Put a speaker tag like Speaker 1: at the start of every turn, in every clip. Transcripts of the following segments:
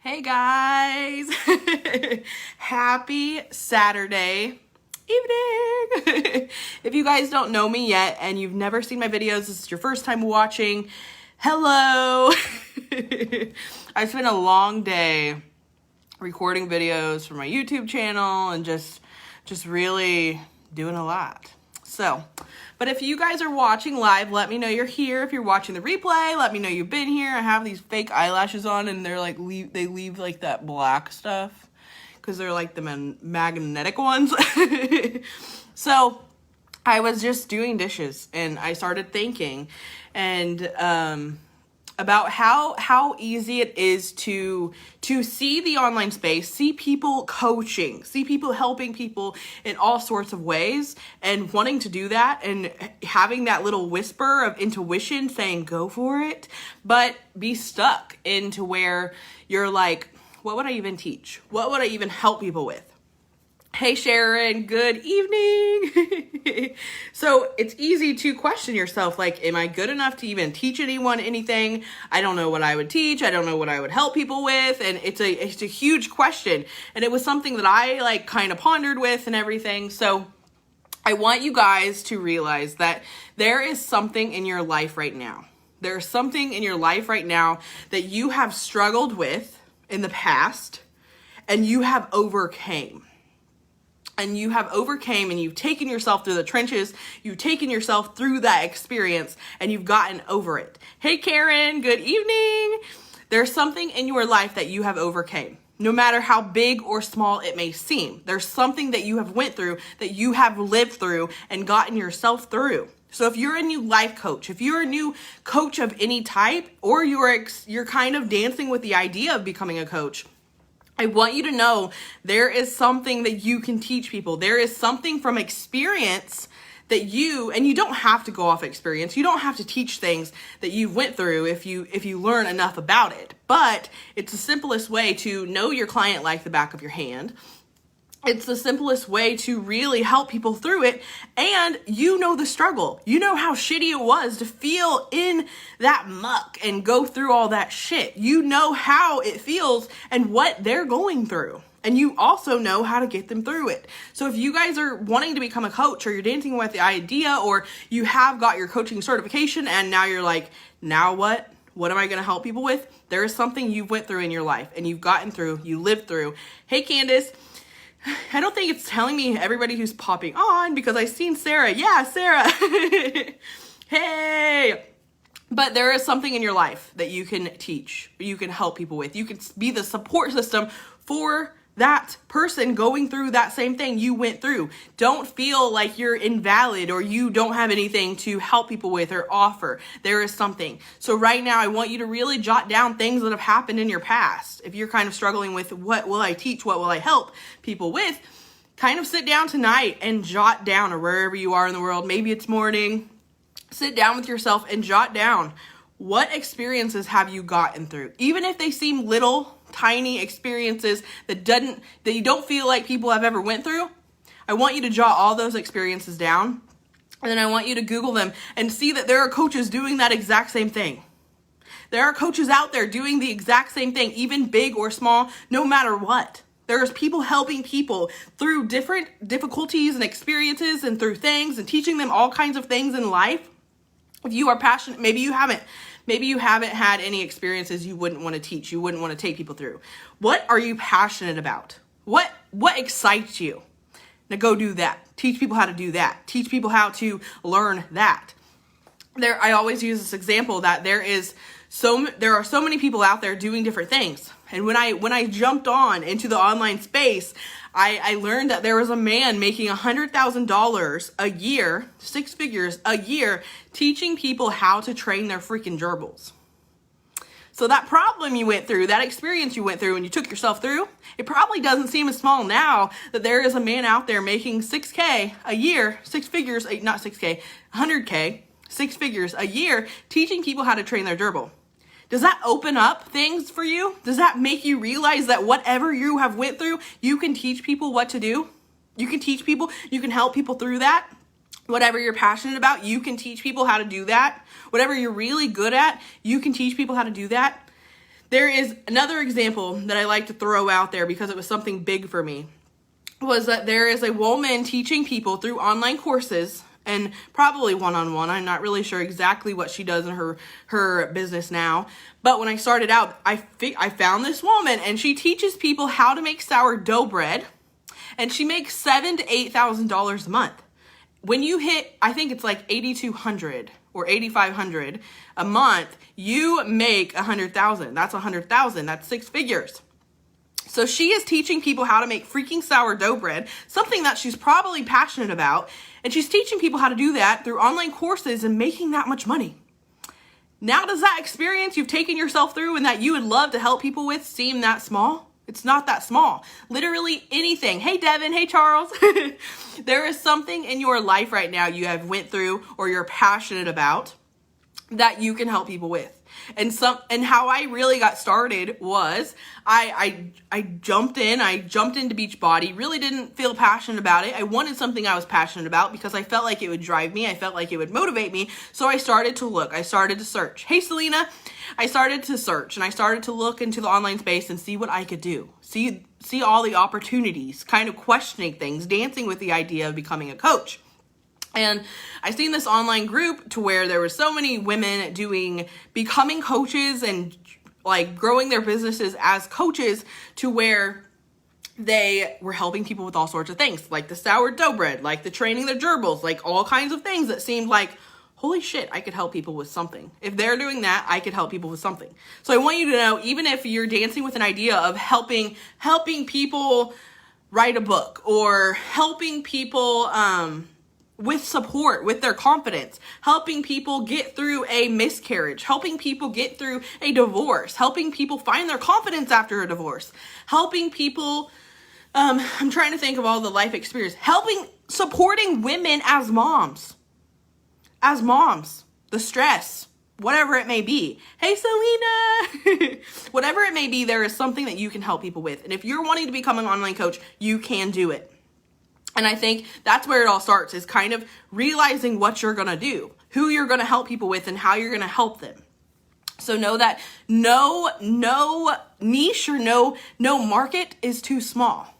Speaker 1: Hey guys, happy Saturday evening. If you guys don't know me yet and you've never seen my videos, this is your first time watching, hello. I spent a long day recording videos for my YouTube channel and just really doing a lot. But if you guys are watching live, let me know you're here. If you're watching the replay, let me know you've been here. I have these fake eyelashes on and they're like, they leave like that black stuff because they're like the magnetic ones. So I was just doing dishes and I started thinking about how easy it is to see the online space, see people coaching, see people helping people in all sorts of ways, and wanting to do that and having that little whisper of intuition saying go for it, but be stuck into where you're like, what would I even teach? What would I even help people with? Hey Sharon, good evening. So it's easy to question yourself, like, am I good enough to even teach anyone anything? I don't know what I would teach. I don't know what I would help people with. And it's a huge question. And it was something that I like kind of pondered with and everything. So I want you guys to realize that there is something in your life right now. There's something in your life right now that you have struggled with in the past and you have overcame. And you have overcame and you've taken yourself through the trenches. You've taken yourself through that experience and you've gotten over it. Hey Karen, good evening. There's something in your life that you have overcame. No matter how big or small it may seem, there's something that you have went through, that you have lived through and gotten yourself through. So if you're a new life coach, if you're a new coach of any type, or you're kind of dancing with the idea of becoming a coach, I want you to know there is something that you can teach people. There is something from experience that and you don't have to go off experience. You don't have to teach things that you've went through if you learn enough about it. But it's the simplest way to know your client like the back of your hand. It's the simplest way to really help people through it. And you know the struggle. You know how shitty it was to feel in that muck and go through all that shit. You know how it feels and what they're going through. And you also know how to get them through it. So if you guys are wanting to become a coach, or you're dancing with the idea, or you have got your coaching certification and now you're like, now what? What am I going to help people with? There is something you went through in your life and you've gotten through, you lived through. Hey, Candace. I don't think it's telling me everybody who's popping on because I seen Sarah. Yeah, Sarah. Hey. But there is something in your life that you can teach, you can help people with. You can be the support system for that person going through that same thing you went through. Don't feel like you're invalid or you don't have anything to help people with or offer. There is something. So right now, I want you to really jot down things that have happened in your past. If you're kind of struggling with what will I teach, what will I help people with, kind of sit down tonight and jot down, or wherever you are in the world, maybe it's morning, sit down with yourself and jot down what experiences have you gotten through. Even if they seem little, tiny experiences that you don't feel like people have ever went through, I want you to jot all those experiences down. And then I want you to Google them and see that there are coaches doing that exact same thing. There are coaches out there doing the exact same thing, even big or small, no matter what. There's people helping people through different difficulties and experiences and through things and teaching them all kinds of things in life. If you are passionate, maybe you haven't had any experiences you wouldn't want to teach, you wouldn't want to take people through. What are you passionate about? What excites you? Now go do that. Teach people how to do that. Teach people how to learn that. I always use this example that there are so many people out there doing different things. And when I jumped on into the online space, I learned that there was a man making $100,000 a year, 6 figures a year, teaching people how to train their freaking gerbils. So that problem you went through, that experience you went through and you took yourself through, it probably doesn't seem as small now that there is a man out there making $6K a year, 6 figures, not 6K, 100K, 6 figures a year, teaching people how to train their gerbil. Does that open up things for you? Does that make you realize that whatever you have went through, you can teach people what to do? You can teach people, you can help people through that. Whatever you're passionate about, you can teach people how to do that. Whatever you're really good at, you can teach people how to do that. There is another example that I like to throw out there because it was something big for me, was that there is a woman teaching people through online courses and probably one-on-one. I'm not really sure exactly what she does in her business now. But when I started out, I found this woman, and she teaches people how to make sourdough bread, and she makes $7,000 to $8,000 a month. When you hit, I think it's like $8,200 or $8,500 a month, you make $100,000. That's $100,000. That's six figures. So she is teaching people how to make freaking sourdough bread, something that she's probably passionate about, and she's teaching people how to do that through online courses and making that much money. Now, does that experience you've taken yourself through and that you would love to help people with seem that small? It's not that small. Literally anything. Hey, Devin. Hey, Charles. There is something in your life right now you have went through or you're passionate about that you can help people with. And how I really got started was I jumped into Beachbody, really didn't feel passionate about it. I wanted something I was passionate about because I felt like it would drive me. I felt like it would motivate me. So I started to look, I started to search. Hey, Selena. I started to search and I started to look into the online space and see what I could do. See all the opportunities, kind of questioning things, dancing with the idea of becoming a coach. And I seen this online group to where there were so many women becoming coaches and like growing their businesses as coaches, to where they were helping people with all sorts of things, like the sourdough bread, like the training their gerbils, like all kinds of things that seemed like, holy shit, I could help people with something. If they're doing that, I could help people with something. So I want you to know, even if you're dancing with an idea of helping people write a book, or helping people, with support, with their confidence, helping people get through a miscarriage, helping people get through a divorce, helping people find their confidence after a divorce, helping people, I'm trying to think of all the life experience, supporting women as moms, the stress, whatever it may be. Hey, Selena, whatever it may be, there is something that you can help people with. And if you're wanting to become an online coach, you can do it. And I think that's where it all starts, is kind of realizing what you're going to do, who you're going to help people with, and how you're going to help them. So know that no niche or no market is too small.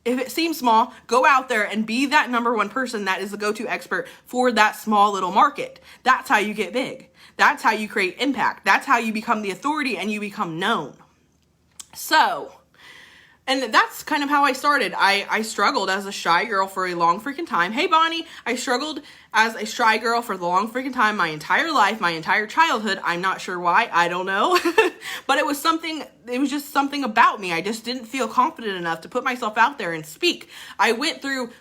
Speaker 1: If it seems small, go out there and be that number one person that is the go-to expert for that small little market. That's how you get big. That's how you create impact. That's how you become the authority and you become known. And that's kind of how I started. I struggled as a shy girl for a long freaking time. Hey, Bonnie. I struggled as a shy girl for the long freaking time, my entire life, my entire childhood. I'm not sure why. I don't know. But it was just something about me. I just didn't feel confident enough to put myself out there and speak. I went through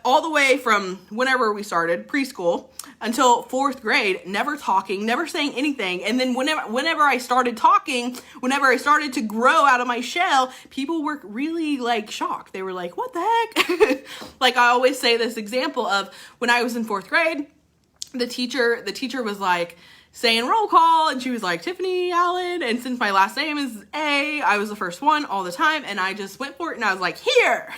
Speaker 1: all the way from whenever we started, preschool, until 4th grade, never talking, never saying anything. And then whenever I started talking, whenever I started to grow out of my shell, people were really like shocked. They were like, what the heck? Like I always say this example of when I was in 4th grade, the teacher was like saying roll call, and she was like, Tiffany Allen, and since my last name is A, I was the first one all the time, and I just went for it, and I was like, here.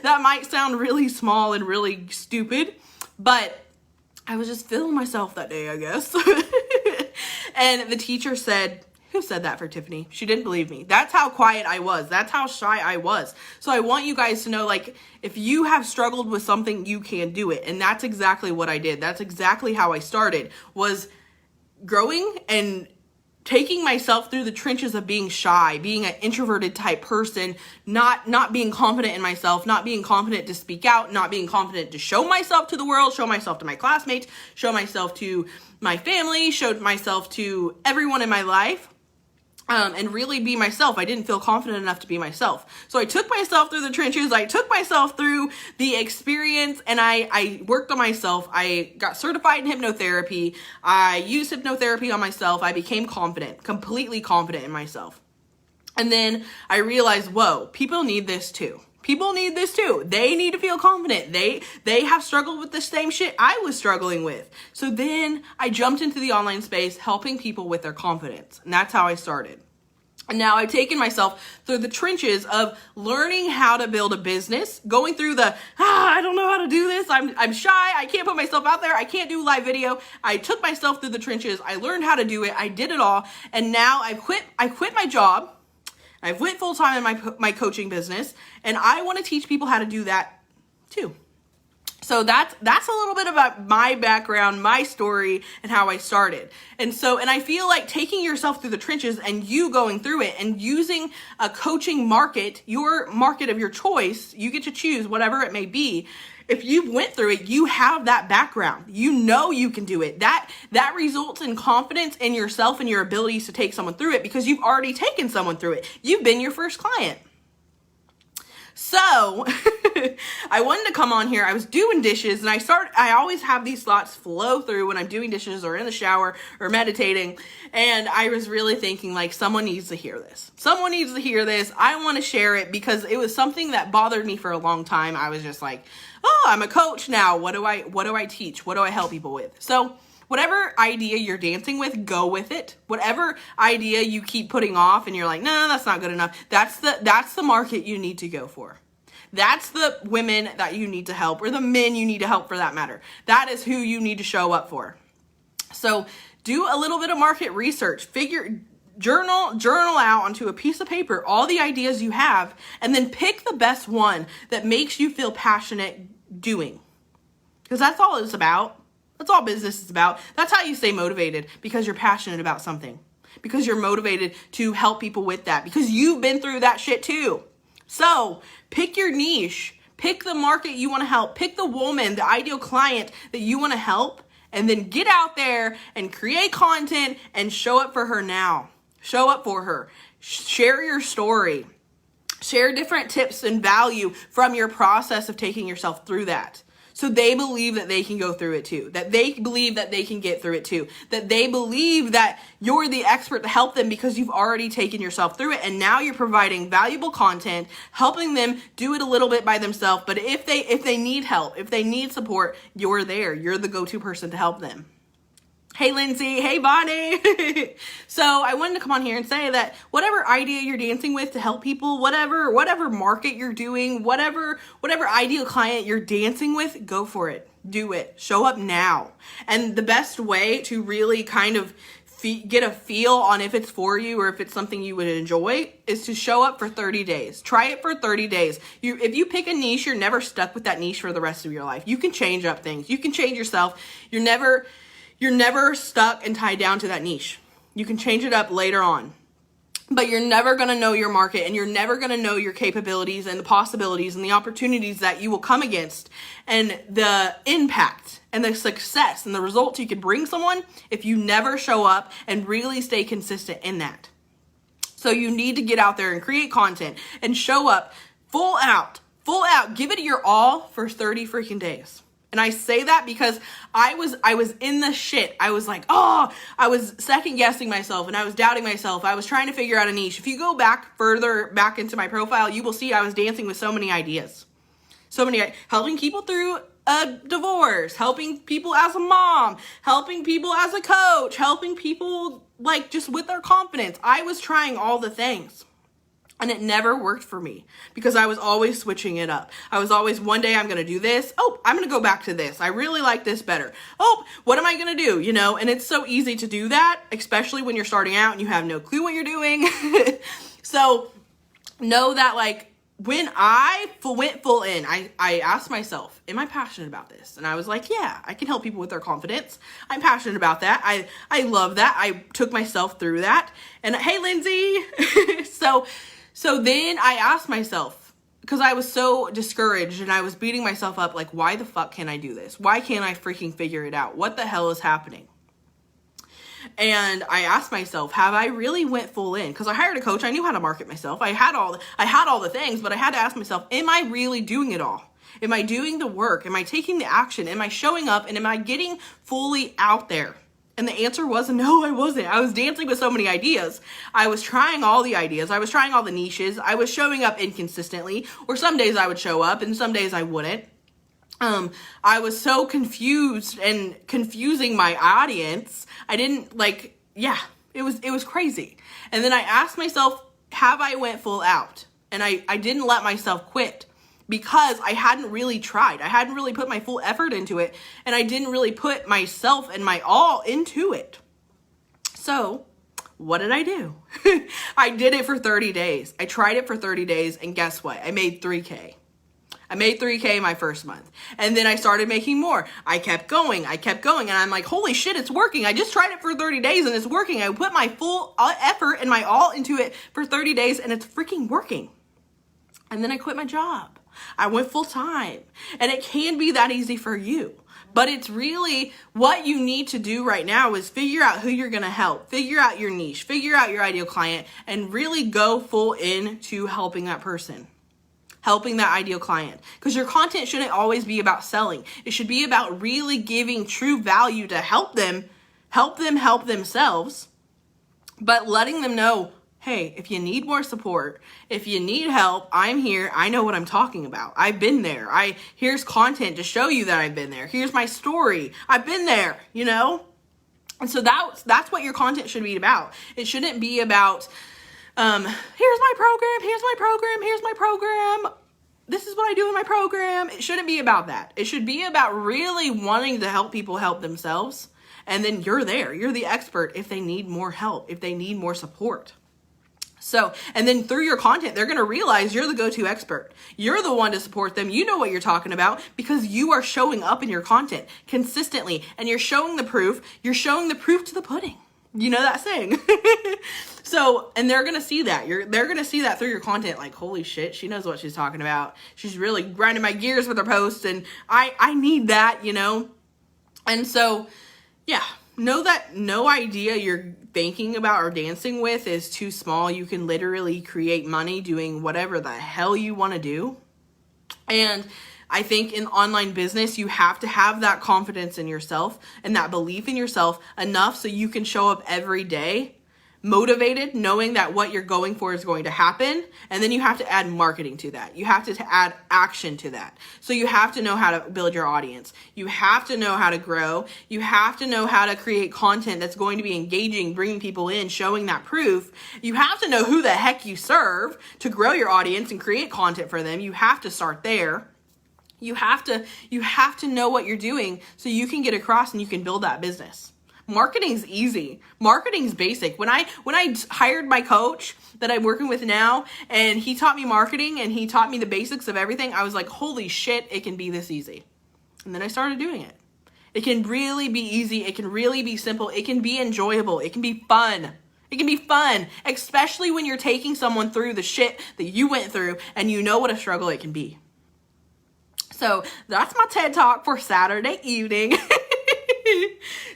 Speaker 1: That might sound really small and really stupid, but I was just feeling myself that day, I guess. And the teacher said, who said that for Tiffany? She didn't believe me. That's how quiet I was. That's how shy I was. So I want you guys to know, like, if you have struggled with something, you can do it. And that's exactly what I did. That's exactly how I started, was growing and taking myself through the trenches of being shy, being an introverted type person, not being confident in myself, not being confident to speak out, not being confident to show myself to the world, show myself to my classmates, show myself to my family, showed myself to everyone in my life. And really be myself. I didn't feel confident enough to be myself. So I took myself through the trenches. I took myself through the experience, and I worked on myself. I got certified in hypnotherapy. I used hypnotherapy on myself. I became confident, completely confident in myself. And then I realized, whoa, people need this too. People need this too. They need to feel confident. They have struggled with the same shit I was struggling with. So then I jumped into the online space, helping people with their confidence. And that's how I started. And now I've taken myself through the trenches of learning how to build a business, going through the, I don't know how to do this. I'm shy. I can't put myself out there. I can't do live video. I took myself through the trenches. I learned how to do it. I did it all. And now I quit my job. I've went full time in my coaching business, and I want to teach people how to do that too. So that's a little bit about my background, my story, and how I started. And I feel like taking yourself through the trenches and you going through it and using a coaching market, your market of your choice, you get to choose whatever it may be. If you went through it, you have that background. You know you can do it. That results in confidence in yourself and your abilities to take someone through it because you've already taken someone through it. You've been your first client. So I wanted to come on here. I was doing dishes, and I always have these thoughts flow through when I'm doing dishes or in the shower or meditating. And I was really thinking, like, someone needs to hear this. Someone needs to hear this. I want to share it because it was something that bothered me for a long time. I was just like, oh, I'm a coach now. What do I teach? What do I help people with? So whatever idea you're dancing with, go with it. Whatever idea you keep putting off and you're like, no, that's not good enough. That's the market you need to go for. That's the women that you need to help, or the men you need to help for that matter. That is who you need to show up for. So do a little bit of market research, journal out onto a piece of paper all the ideas you have, and then pick the best one that makes you feel passionate doing. Because that's all it's about. That's all business is about. That's how you stay motivated, because you're passionate about something. Because you're motivated to help people with that. Because you've been through that shit too. So pick your niche. Pick the market you want to help. Pick the woman, the ideal client that you want to help. And then get out there and create content and show up for her now. Show up for her. Share your story. Share different tips and value from your process of taking yourself through that. So they believe that they can go through it too. That they believe that they can get through it too. That they believe that you're the expert to help them because you've already taken yourself through it. And now you're providing valuable content, helping them do it a little bit by themselves. But if they need help, if they need support, you're there. You're the go-to person to help them. Hey, Lindsay. Hey, Bonnie. So I wanted to come on here and say that whatever idea you're dancing with to help people, whatever market you're doing, whatever ideal client you're dancing with, go for it. Do it. Show up now. And the best way to really kind of get a feel on if it's for you or if it's something you would enjoy is to show up for 30 days. Try it for 30 days. If you pick a niche, you're never stuck with that niche for the rest of your life. You can change up things. You can change yourself. You're never stuck and tied down to that niche. You can change it up later on. But you're never going to know your market, and you're never going to know your capabilities and the possibilities and the opportunities that you will come against and the impact and the success and the results you could bring someone if you never show up and really stay consistent in that. So you need to get out there and create content and show up full out, give it your all for 30 freaking days. And I say that because I was in the shit. I was like, I was second guessing myself and I was doubting myself. I was trying to figure out a niche. If you go further back into my profile, you will see I was dancing with so many ideas. Helping people through a divorce, helping people as a mom, helping people as a coach, helping people like just with their confidence. I was trying all the things. And it never worked for me because I was always switching it up. I was always, one day I'm going to do this. Oh, I'm going to go back to this. I really like this better. Oh, what am I going to do? And it's so easy to do that, especially when you're starting out and you have no clue what you're doing. So know that like when I went full in, I asked myself, am I passionate about this? And I was like, yeah, I can help people with their confidence. I'm passionate about that. I love that. I took myself through that. And hey, Lindsay. So then I asked myself, because I was so discouraged and I was beating myself up, like, why the fuck can't I do this? Why can't I freaking figure it out? What the hell is happening? And I asked myself, have I really went full in? Because I hired a coach. I knew how to market myself. I had all the things, but I had to ask myself, am I really doing it all? Am I doing the work? Am I taking the action? Am I showing up? And am I getting fully out there? And the answer was no, I wasn't. I was dancing with so many ideas. I was trying all the ideas. I was trying all the niches. I was showing up inconsistently, or some days I would show up and some days I wouldn't. I was so confused and confusing my audience. I didn't It was crazy. And then I asked myself, have I went full out? And I didn't let myself quit because I hadn't really tried. I hadn't really put my full effort into it, and I didn't really put myself and my all into it. So what did I do? I did it for 30 days. I tried it for 30 days, and guess what? I made $3K. I made $3K my first month. And then I started making more. I kept going, and I'm like, holy shit, it's working. I just tried it for 30 days and it's working. I put my full effort and my all into it for 30 days and it's freaking working. And then I quit my job. I went full time. And it can be that easy for you. But it's really what you need to do right now is figure out who you're going to help, figure out your niche, figure out your ideal client, and really go full into helping that person, helping that ideal client. Because your content shouldn't always be about selling. It should be about really giving true value to help them help themselves, but letting them know, hey, if you need more support, if you need help, I'm here. I know what I'm talking about. I've been there. Here's content to show you that I've been there. Here's my story. I've been there, you know? And so that's what your content should be about. It shouldn't be about, here's my program. This is what I do in my program. It shouldn't be about that. It should be about really wanting to help people help themselves. And then you're there. You're the expert if they need more help, if they need more support. So, and then through your content, they're going to realize you're the go-to expert. You're the one to support them. You know what you're talking about because you are showing up in your content consistently and you're showing the proof. You're showing the proof to the pudding. You know that saying. So, and they're going to see that. They're going to see that through your content. Like, holy shit, she knows what she's talking about. She's really grinding my gears with her posts and I need that, you know? And so, yeah, know that no idea you're thinking about or dancing with is too small. You can literally create money doing whatever the hell you want to do. And I think in online business, you have to have that confidence in yourself and that belief in yourself enough so you can show up every day motivated, knowing that what you're going for is going to happen. And then you have to add marketing to that. You have to add action to that. So you have to know how to build your audience. You have to know how to grow. You have to know how to create content that's going to be engaging, bringing people in, showing that proof. You have to know who the heck you serve to grow your audience and create content for them. You have to start there. You have to know what you're doing so you can get across and you can build that business. Marketing's easy. Marketing's basic. When I hired my coach that I'm working with now and he taught me marketing and he taught me the basics of everything, I was like, holy shit, it can be this easy. And then I started doing it. It can really be easy. It can really be simple. It can be enjoyable. It can be fun. It can be fun, especially when you're taking someone through the shit that you went through and you know what a struggle it can be. So that's my TED Talk for Saturday evening.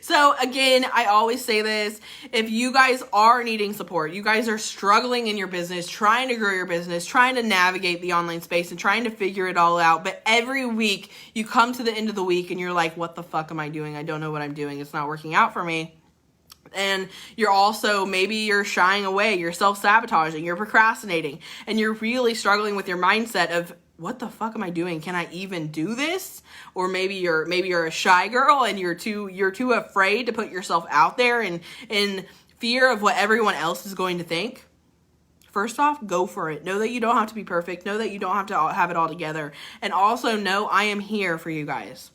Speaker 1: So again, I always say this, if you guys are needing support, you guys are struggling in your business, trying to grow your business, trying to navigate the online space and trying to figure it all out. But every week you come to the end of the week and you're like, what the fuck am I doing? I don't know what I'm doing. It's not working out for me. And you're also, maybe you're shying away, you're self-sabotaging, you're procrastinating, and you're really struggling with your mindset of, what the fuck am I doing? Can I even do this? Or maybe you're a shy girl and you're too afraid to put yourself out there and in fear of what everyone else is going to think. First off, go for it. Know that you don't have to be perfect. Know that you don't have to have it all together. And also know I am here for you guys.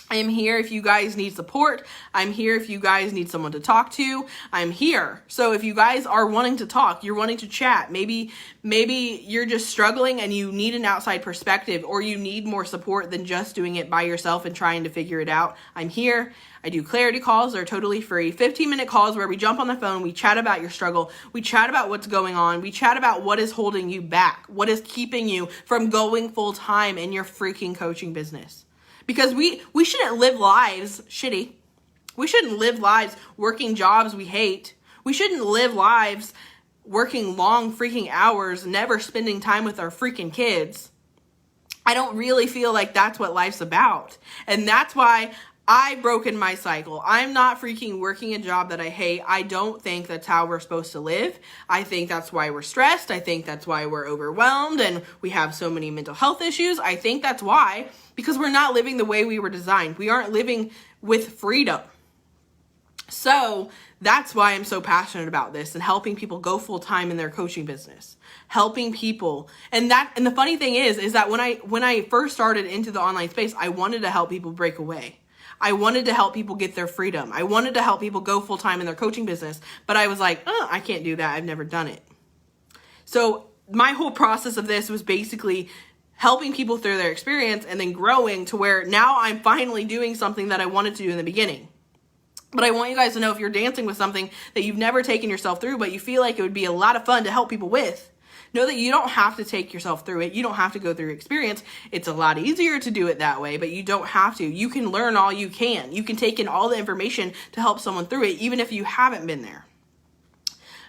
Speaker 1: I am here if you guys need support. I'm here if you guys need someone to talk to. I'm here. So if you guys are wanting to talk, you're wanting to chat, maybe you're just struggling and you need an outside perspective or you need more support than just doing it by yourself and trying to figure it out. I'm here. I do clarity calls. They're totally free. 15-minute calls where we jump on the phone. We chat about your struggle. We chat about what's going on. We chat about what is holding you back. What is keeping you from going full time in your freaking coaching business. Because we shouldn't live lives shitty. We shouldn't live lives working jobs we hate. We shouldn't live lives working long freaking hours, never spending time with our freaking kids. I don't really feel like that's what life's about. And that's why I've broken my cycle. I'm not freaking working a job that I hate. I don't think that's how we're supposed to live. I think that's why we're stressed. I think that's why we're overwhelmed and we have so many mental health issues. I think that's why, because we're not living the way we were designed. We aren't living with freedom. So That's why I'm so passionate about this and helping people go full time in their coaching business. Helping people. And the funny thing is that when I first started into the online space, I wanted to help people break away. I wanted to help people get their freedom. I wanted to help people go full time in their coaching business, but I was like, I can't do that. I've never done it. So my whole process of this was basically helping people through their experience and then growing to where now I'm finally doing something that I wanted to do in the beginning. But I want you guys to know, if you're dancing with something that you've never taken yourself through, but you feel like it would be a lot of fun to help people with, know that you don't have to take yourself through it. You don't have to go through experience. It's a lot easier to do it that way, but you don't have to. You can learn all you can. You can take in all the information to help someone through it, even if you haven't been there.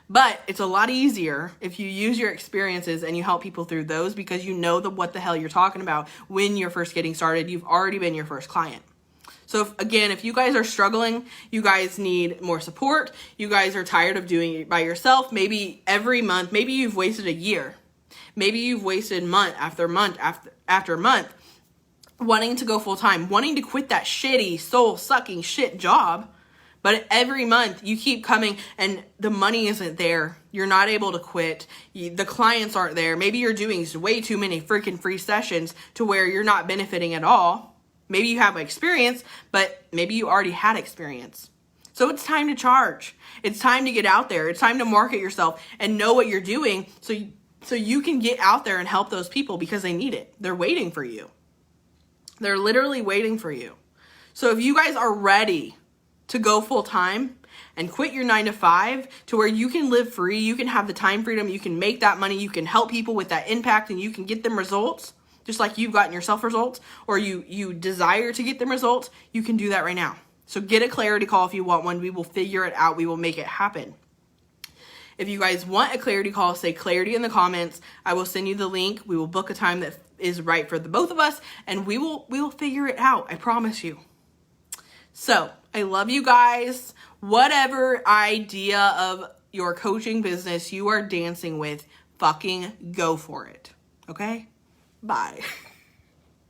Speaker 1: But it's a lot easier if you use your experiences and you help people through those, because you know what the hell you're talking about when you're first getting started. You've already been your first client. So if you guys are struggling, you guys need more support, you guys are tired of doing it by yourself, maybe every month, maybe you've wasted a year, maybe you've wasted month after month after month wanting to go full time, wanting to quit that shitty, soul-sucking shit job, but every month you keep coming and the money isn't there. You're not able to quit. The clients aren't there. Maybe you're doing way too many freaking free sessions to where you're not benefiting at all. Maybe you have experience, but maybe you already had experience. So it's time to charge. It's time to get out there. It's time to market yourself and know what you're doing so you can get out there and help those people, because they need it. They're waiting for you. They're literally waiting for you. So if you guys are ready to go full time and quit your 9-to-5 to where you can live free, you can have the time freedom, you can make that money, you can help people with that impact, and you can get them results, just like you've gotten yourself results, or you desire to get them results, you can do that right now. So get a clarity call if you want one. We will figure it out. We will make it happen. If you guys want a clarity call, say clarity in the comments. I will send you the link. We will book a time that is right for the both of us, and we will figure it out. I promise you. So I love you guys. Whatever idea of your coaching business you are dancing with, fucking go for it. Okay? Bye.